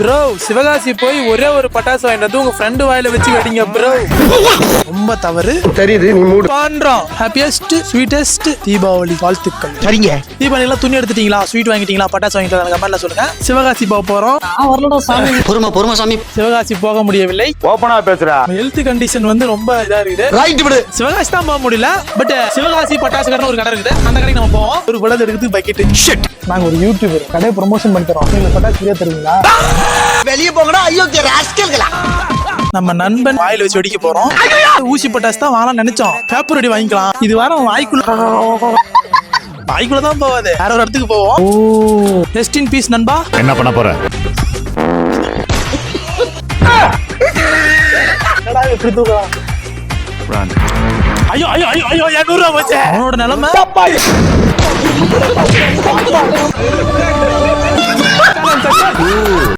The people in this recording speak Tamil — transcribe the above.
ப்ரோ சிவகாசி போய் ஒரே ஒரு பட்டாசு வாங்கிட்டு உங்க ஃப்ரெண்டு வாயில வச்சு வெடிங்க ப்ரோ. ரொம்ப தவறு. தெரியுது நீ மூடு பண்றோம். ஹாப்பியஸ்ட் ஸ்வீட்டஸ்ட் தீபாவளி வாழ்த்துக்கள். சரிங்க. தீபாவளி எல்லாம் துணி எடுத்துட்டீங்களா, ஸ்வீட் வாங்கிட்டீங்களா, பட்டாசு வாங்கிட்டு கமெண்ட்ல சொல்லுங்க. சிவகாசி போக போறோம். பொறுமை சாமி. சிவகாசி போக முடியவில்லை. ஓபனா பேசுறா. ஹெல்த் கண்டிஷன் வந்து ரொம்ப இதா இருக்குது. ரைட் விடு. சிவகாசி தான் போக முடியல. பட் சிவகாசி பட்டாசு கடைன்னு ஒரு கடை இருக்குது. அந்த கடைக்கு நம்ம போவோம். ஒரு குடல் எடுத்து பக்கெட். ஷிட். நாங்க ஒரு யூடியூபர் கடை ப்ரமோஷன் பண்ணி தரோம். நீங்க பட்டாசு ஃப்ரீயா தருவீங்களா? வெளிய போங்கடா. ஐயோ ராஸ்கல்களா. நம்ம நண்பன் வாயில வச்சு வெடிக்க போறோம். ஊசி பட்டாசு தான் வாங்கலாம் நினைச்சோம். பேப்பர் ரெடி வாங்கிக்கலாம். இது வாரம் வாய்க்குள்ள தான் போவாது. வேற ஒரு இடத்துக்கு போவோம். ரெஸ்ட் இன் பீஸ் நண்பா. என்ன பண்ண போற? எப்படி தூக்கலாம்? ஐயோ ஐயோ ஐயோ ஐயோ 200 ரூபா போச்சு. அவனோட நிலைமை